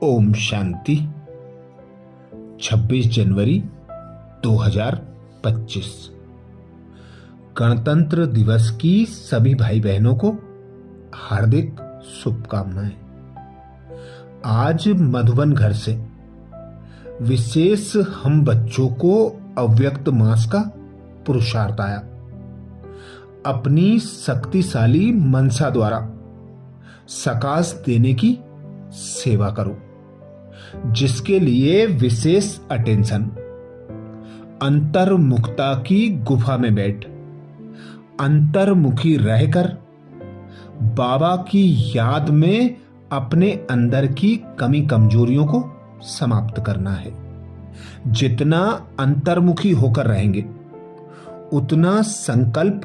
ओम शांति। 26 जनवरी 2025 गणतंत्र दिवस की सभी भाई बहनों को हार्दिक शुभकामनाएं। आज मधुबन घर से विशेष हम बच्चों को अव्यक्त मास का पुरुषार्थ आया। अपनी शक्तिशाली मनसा द्वारा सकाश देने की सेवा करो, जिसके लिए विशेष अटेंशन। अंतर्मुखता की गुफा में बैठ अंतर्मुखी रहकर बाबा की याद में अपने अंदर की कमी कमजोरियों को समाप्त करना है। जितना अंतर्मुखी होकर रहेंगे उतना संकल्प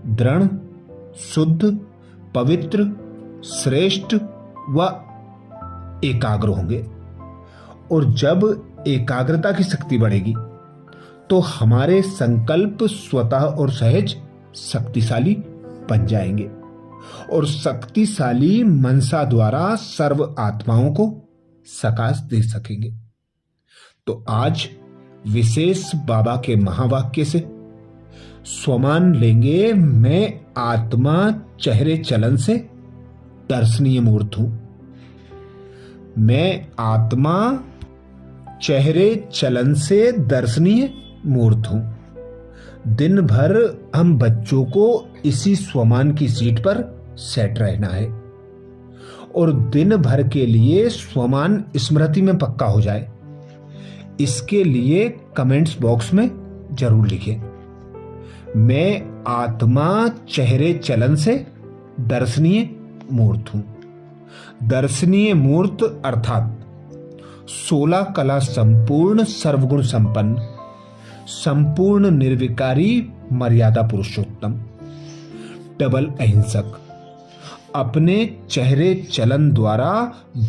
दृढ़, शुद्ध, पवित्र, श्रेष्ठ व एकाग्र होंगे। और जब एकाग्रता की शक्ति बढ़ेगी तो हमारे संकल्प स्वतः और सहज शक्तिशाली बन जाएंगे और शक्तिशाली मनसा द्वारा सर्व आत्माओं को सकाश दे सकेंगे। तो आज विशेष बाबा के महावाक्य से स्वमान लेंगे। मैं आत्मा चेहरे चलन से दर्शनीय मूर्त हूं। मैं आत्मा चेहरे चलन से दर्शनीय मूर्त हूं। दिन भर हम बच्चों को इसी स्वमान की सीट पर सेट रहना है और दिन भर के लिए स्वमान स्मृति में पक्का हो जाए। इसके लिए कमेंट्स बॉक्स में जरूर लिखें, मैं आत्मा चेहरे चलन से दर्शनीय मूर्त हूं। दर्शनीय मूर्त अर्थात 16 कला संपूर्ण, सर्वगुण संपन्न, संपूर्ण निर्विकारी, मर्यादा पुरुषोत्तम, डबल अहिंसक, अपने चेहरे चलन द्वारा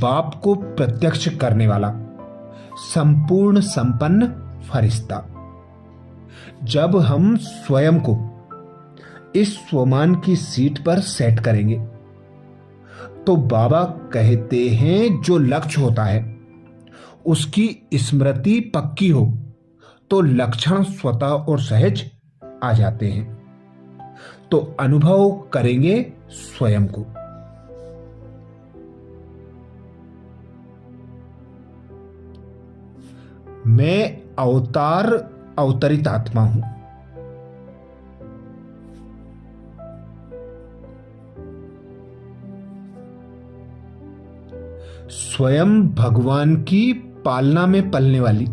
बाप को प्रत्यक्ष करने वाला संपूर्ण संपन्न फरिश्ता। जब हम स्वयं को इस स्वमान की सीट पर सेट करेंगे तो बाबा कहते हैं जो लक्ष्य होता है उसकी स्मृति पक्की हो तो लक्षण स्वतः और सहज आ जाते हैं। तो अनुभव करेंगे स्वयं को। मैं अवतरित आत्मा हूं। स्वयं भगवान की पालना में पलने वाली,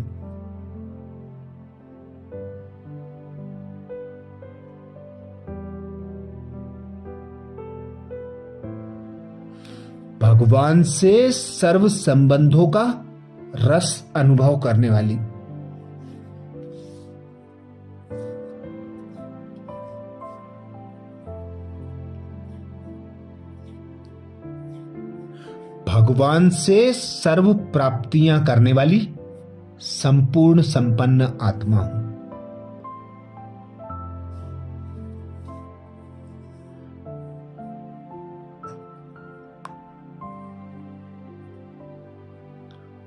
भगवान से सर्व संबंधों का रस अनुभव करने वाली, भगवान से सर्व प्राप्तियां करने वाली संपूर्ण संपन्न आत्मा हूं।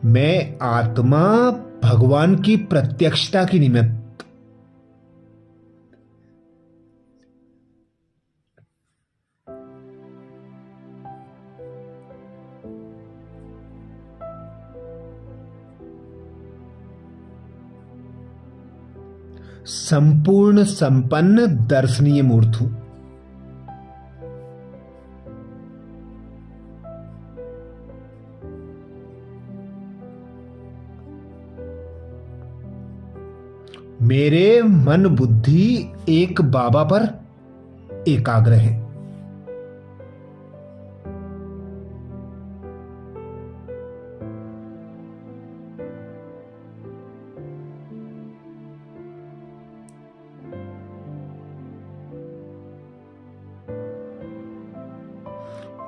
मैं आत्मा भगवान की प्रत्यक्षता की निमित्त संपूर्ण संपन्न दर्शनीय मूर्त हूं। मेरे मन बुद्धि एक बाबा पर एकाग्र है।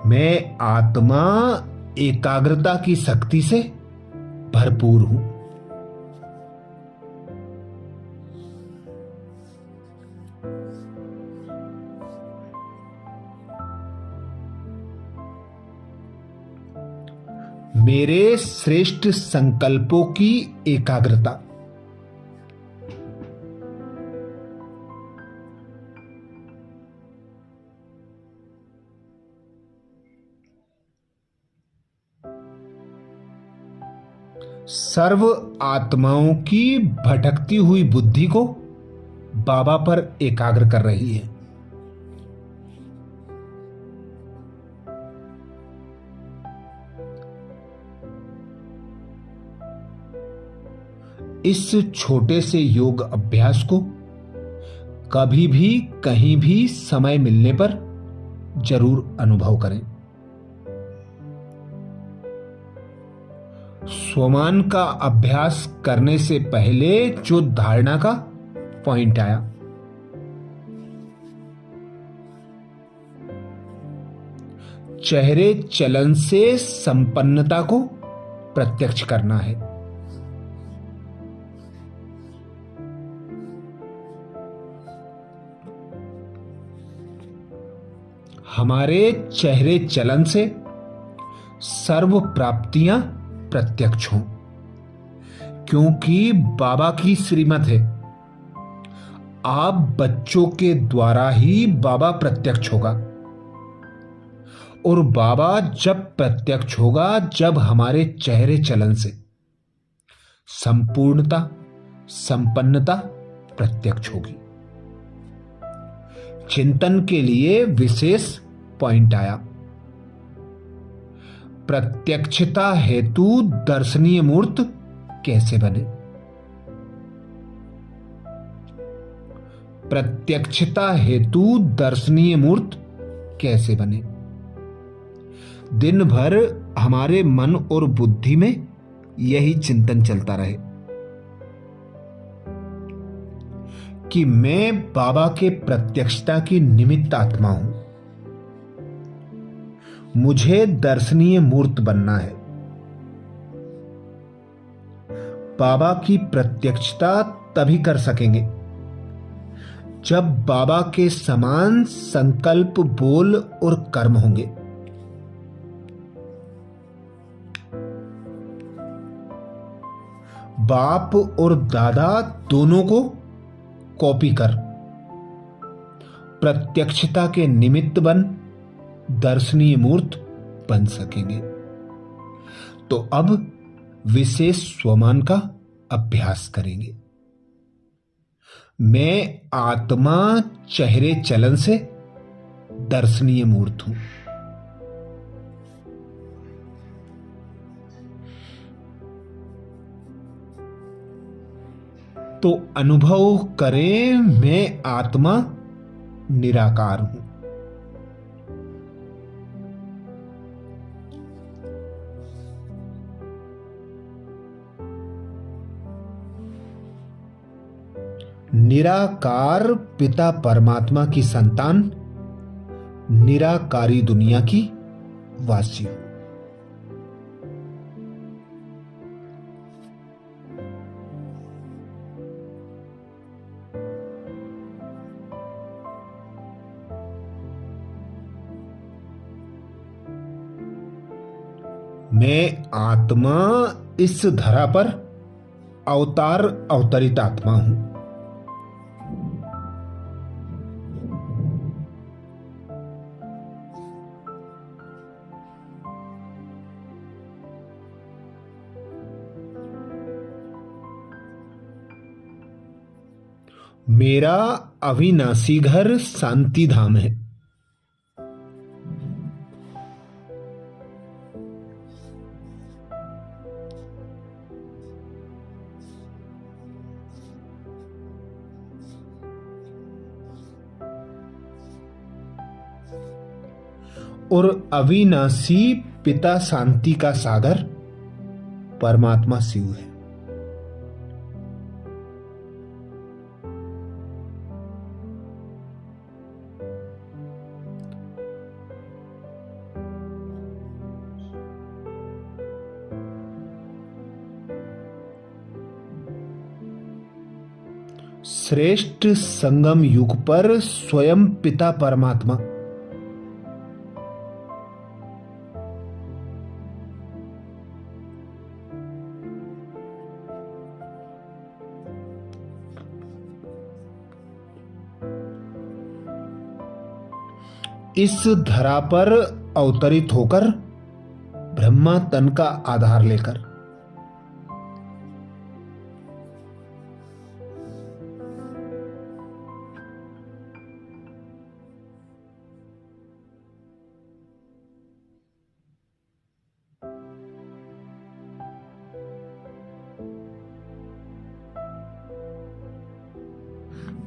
मैं आत्मा एकाग्रता की शक्ति से भरपूर हूं। मेरे श्रेष्ठ संकल्पों की एकाग्रता। सर्व आत्माओं की भटकती हुई बुद्धि को बाबा पर एकाग्र कर रही है। इस छोटे से योग अभ्यास को कभी भी कहीं भी समय मिलने पर जरूर अनुभव करें। स्वमान का अभ्यास करने से पहले जो धारणा का पॉइंट आया, चेहरे चलन से संपन्नता को प्रत्यक्ष करना है। हमारे चेहरे चलन से सर्व प्राप्तियां प्रत्यक्ष हों, क्योंकि बाबा की श्रीमत है, आप बच्चों के द्वारा ही बाबा प्रत्यक्ष होगा। और बाबा जब प्रत्यक्ष होगा जब हमारे चेहरे चलन से संपूर्णता संपन्नता प्रत्यक्ष होगी। चिंतन के लिए विशेष पॉइंट आया, प्रत्यक्षता हेतु दर्शनीय मूर्त कैसे बने। प्रत्यक्षता हेतु दर्शनीय मूर्त कैसे बने। दिन भर हमारे मन और बुद्धि में यही चिंतन चलता रहे कि मैं बाबा के प्रत्यक्षता की निमित्त आत्मा हूं, मुझे दर्शनीय मूर्त बनना है। बाबा की प्रत्यक्षता तभी कर सकेंगे जब बाबा के समान संकल्प, बोल और कर्म होंगे। बाप और दादा दोनों को कॉपी कर प्रत्यक्षता के निमित्त बन दर्शनीय मूर्त बन सकेंगे। तो अब विशेष स्वमान का अभ्यास करेंगे। मैं आत्मा चेहरे चलन से दर्शनीय मूर्त हूं। तो अनुभव करें, मैं आत्मा निराकार हूं। निराकार पिता परमात्मा की संतान, निराकारी दुनिया की वासी हूं। मैं आत्मा इस धरा पर अवतरित आत्मा हूं। मेरा अविनाशी घर शांति धाम है। और अविनाशी पिता शांति का सागर परमात्मा शिव है। श्रेष्ठ संगम युग पर स्वयं पिता परमात्मा इस धरा पर अवतरित होकर ब्रह्मा तन का आधार लेकर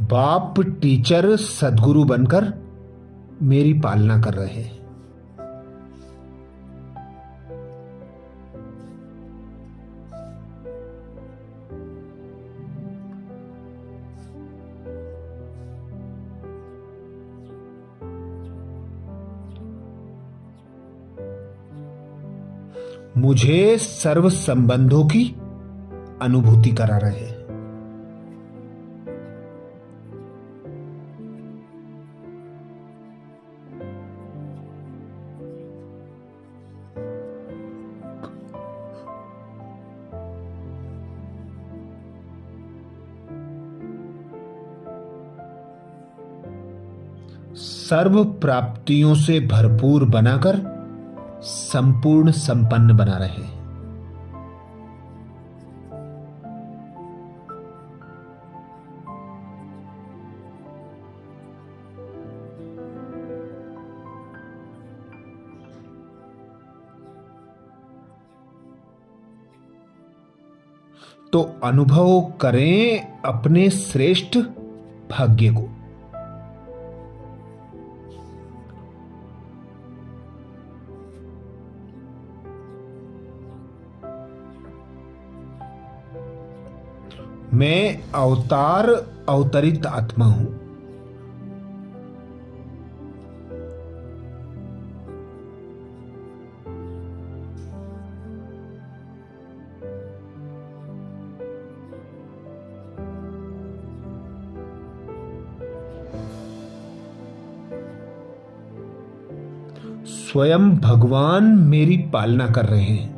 बाप टीचर सदगुरु बनकर मेरी पालना कर रहे हैं। मुझे सर्व संबंधों की अनुभूति करा रहे हैं। सर्व प्राप्तियों से भरपूर बनाकर संपूर्ण संपन्न बना रहे हैं। तो अनुभव करें अपने श्रेष्ठ भाग्य को। मैं अवतार अवतरित आत्मा हूं। स्वयं भगवान मेरी पालना कर रहे हैं।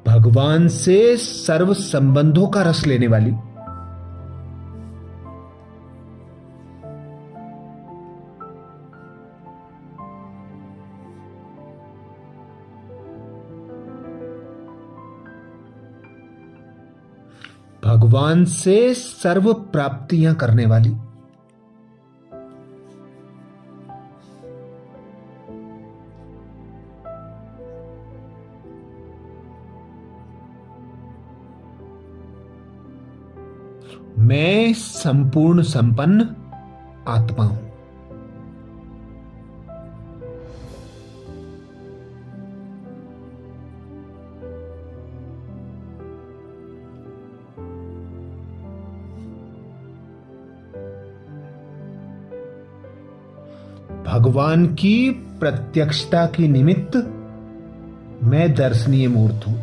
भगवान से सर्व संबंधों का रस लेने वाली भगवान से सर्व प्राप्तियां करने वाली मैं संपूर्ण संपन्न आत्मा हूं। भगवान की प्रत्यक्षता के निमित्त मैं दर्शनीय मूर्त हूं।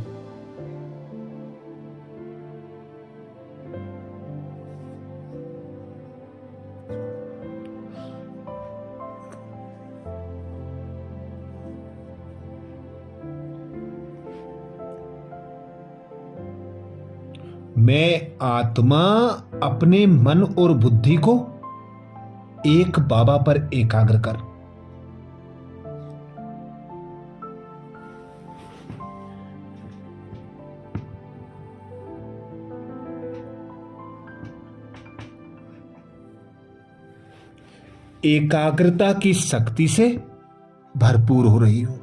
मैं आत्मा अपने मन और बुद्धि को एक बाबा पर एकाग्र कर एकाग्रता की शक्ति से भरपूर हो रही हूं।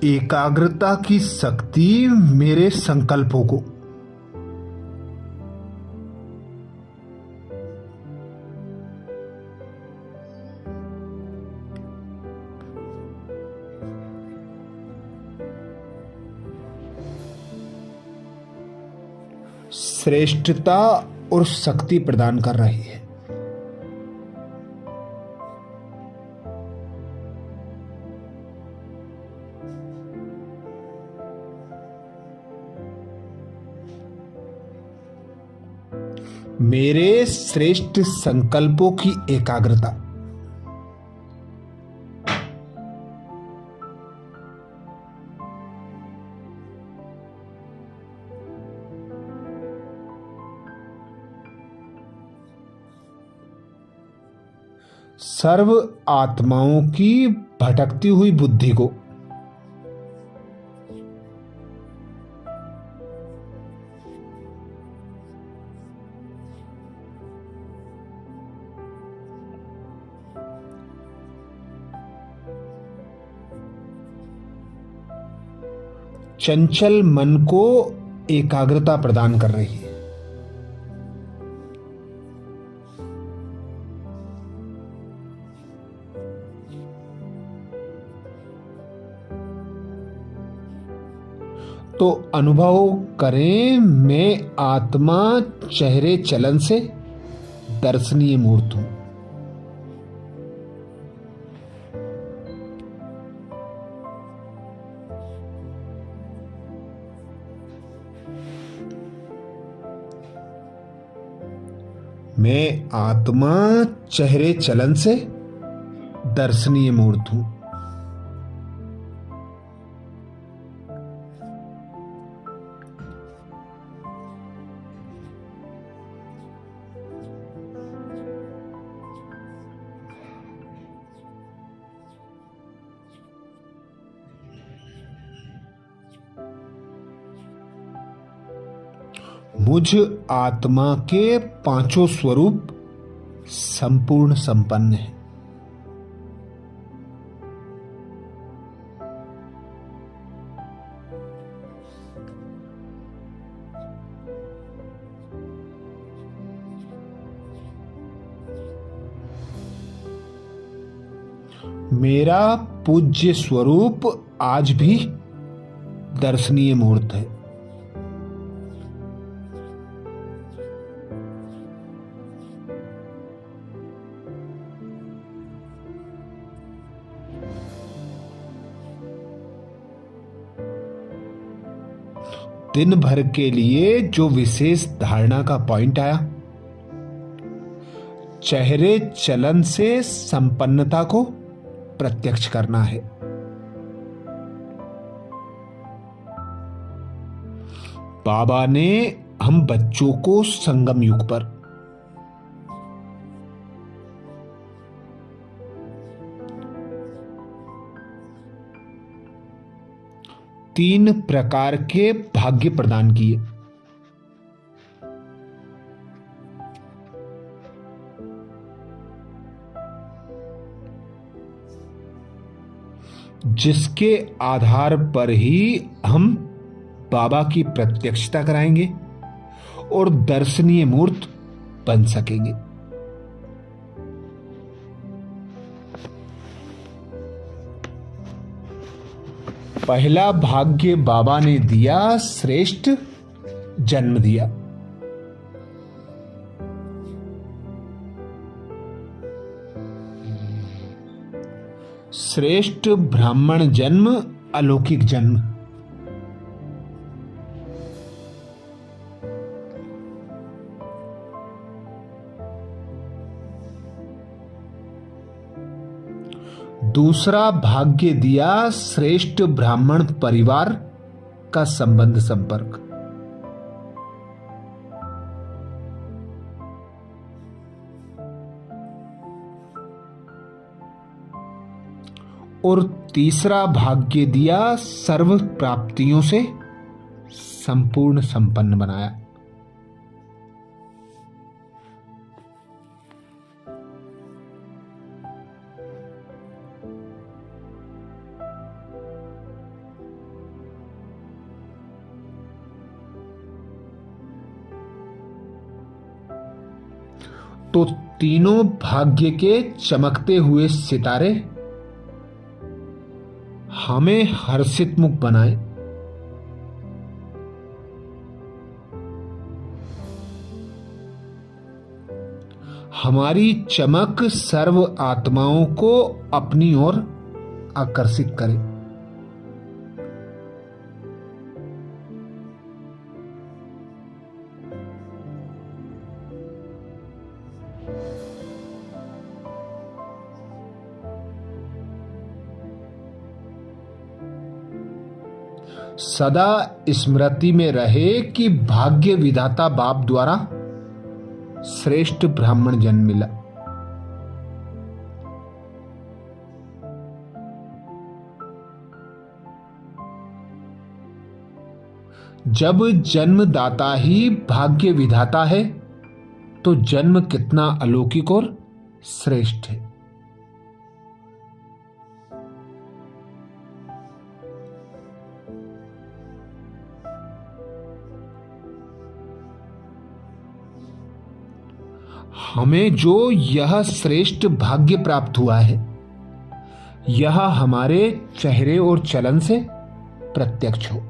एकाग्रता की शक्ति मेरे संकल्पों को श्रेष्ठता और शक्ति प्रदान कर रही है। मेरे श्रेष्ठ संकल्पों की एकाग्रता। सर्व आत्माओं की भटकती हुई बुद्धि को चंचल मन को एकाग्रता प्रदान कर रही है। तो अनुभव करें, मैं आत्मा चेहरे चलन से दर्शनीय मूर्त हूं। मैं आत्मा चेहरे चलन से दर्शनीय मूर्त हूं। मुझ आत्मा के पांचों स्वरूप संपूर्ण संपन्न है। मेरा पूज्य स्वरूप आज भी दर्शनीय मूर्त है। दिन भर के लिए जो विशेष धारणा का पॉइंट आया, चेहरे चलन से संपन्नता को प्रत्यक्ष करना है। बाबा ने हम बच्चों को संगम युग पर तीन प्रकार के भाग्य प्रदान किए। जिसके आधार पर ही हम बाबा की प्रत्यक्षता कराएंगे और दर्शनीय मूर्त बन सकेंगे। पहला भाग्य बाबा ने दिया, श्रेष्ठ जन्म दिया। श्रेष्ठ ब्राह्मण जन्म, अलौकिक जन्म। दूसरा भाग्य दिया, श्रेष्ठ ब्राह्मण परिवार का संबंध संपर्क। और तीसरा भाग्य दिया, सर्व प्राप्तियों से संपूर्ण संपन्न बनाया। तो तीनों भाग्य के चमकते हुए सितारे हमें हर्षित मुख बनाए। हमारी चमक सर्व आत्माओं को अपनी ओर आकर्षित करे। सदा स्मृति में रहे कि भाग्य विधाता बाप द्वारा श्रेष्ठ ब्राह्मण जन्म मिला। जब जन्मदाता ही भाग्य विधाता है तो जन्म कितना अलौकिक और श्रेष्ठ है। हमें जो यह श्रेष्ठ भाग्य प्राप्त हुआ है, यह हमारे चेहरे और चलन से प्रत्यक्ष हो।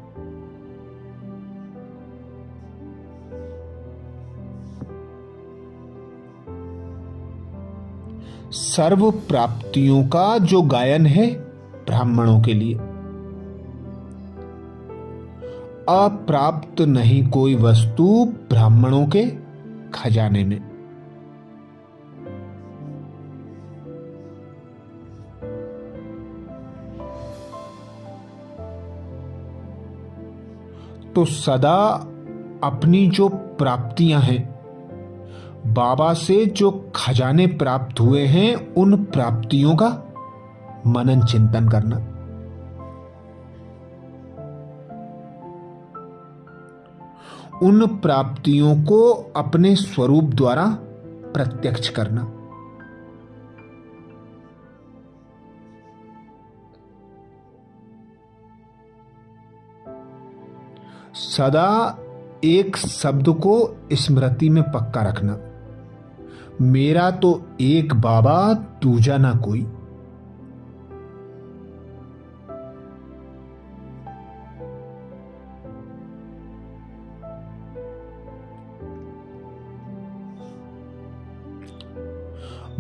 सर्व प्राप्तियों का जो गायन है ब्राह्मणों के लिए। अप्राप्त नहीं कोई वस्तु ब्राह्मणों के खजाने में। तो सदा अपनी जो प्राप्तियां हैं, बाबा से जो खजाने प्राप्त हुए हैं, उन प्राप्तियों का मनन चिंतन करना। उन प्राप्तियों को अपने स्वरूप द्वारा प्रत्यक्ष करना। सदा एक शब्द को स्मृति में पक्का रखना, मेरा तो एक बाबा दूजा ना कोई।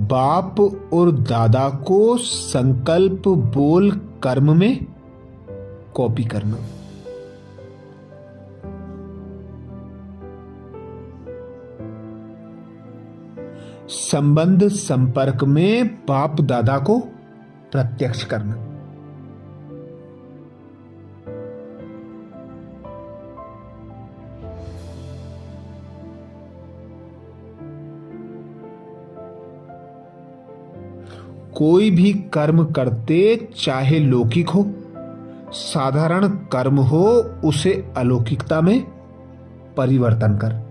बाप और दादा को संकल्प बोल कर्म में कॉपी करना। संबंध संपर्क में बाप दादा को प्रत्यक्ष करना। कोई भी कर्म करते, चाहे लौकिक हो, साधारण कर्म हो, उसे अलौकिकता में परिवर्तन कर।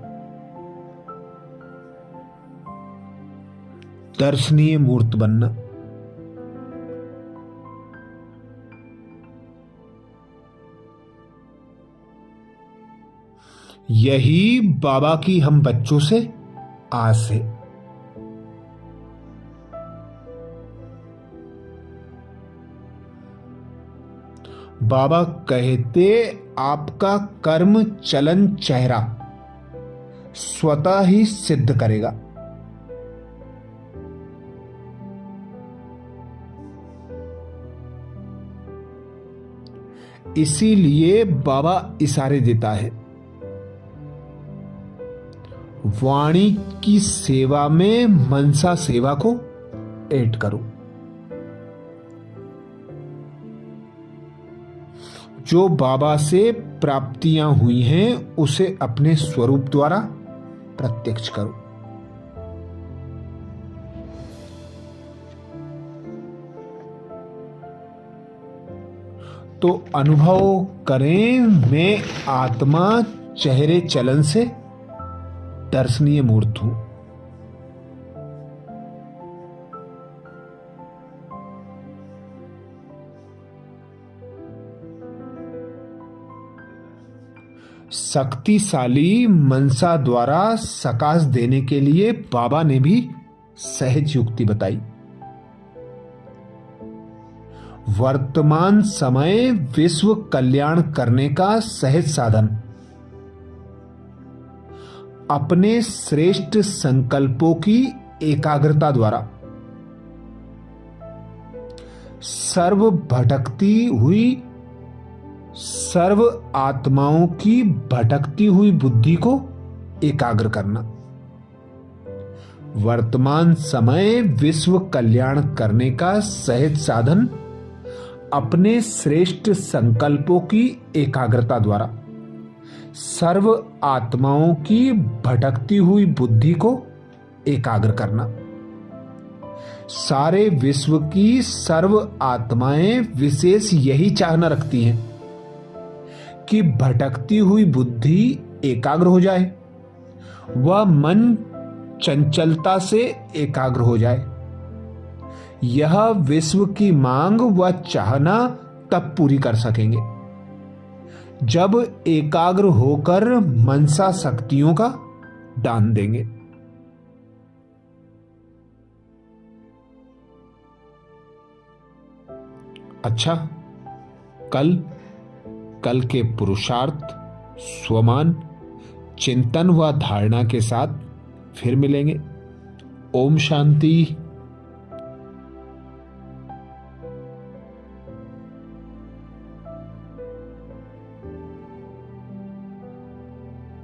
दर्शनीय मूर्त बनना। यही बाबा की हम बच्चों से आस है। बाबा कहते, आपका कर्म चलन चेहरा स्वतः ही सिद्ध करेगा। इसीलिए बाबा इशारे देता है, वाणी की सेवा में मनसा सेवा को ऐड करो। जो बाबा से प्राप्तियां हुई हैं, उसे अपने स्वरूप द्वारा प्रत्यक्ष करो। तो अनुभव करें, मैं आत्मा चेहरे चलन से दर्शनीय मूर्त हूं। शक्तिशाली मनसा द्वारा सकाश देने के लिए बाबा ने भी सहज युक्ति बताई। वर्तमान समय विश्व कल्याण करने का सहज साधन अपने श्रेष्ठ संकल्पों की एकाग्रता द्वारा सर्व भटकती हुई सर्व आत्माओं की भटकती हुई बुद्धि को एकाग्र करना। वर्तमान समय विश्व कल्याण करने का सहज साधन अपने श्रेष्ठ संकल्पों की एकाग्रता द्वारा सर्व आत्माओं की भटकती हुई बुद्धि को एकाग्र करना। सारे विश्व की सर्व आत्माएं विशेष यही चाहना रखती हैं कि भटकती हुई बुद्धि एकाग्र हो जाए, वह मन चंचलता से एकाग्र हो जाए। यह विश्व की मांग व चाहना तब पूरी कर सकेंगे जब एकाग्र होकर मनसा शक्तियों का दान देंगे। अच्छा, कल के पुरुषार्थ, स्वमान, चिंतन व धारणा के साथ फिर मिलेंगे। ओम शांति।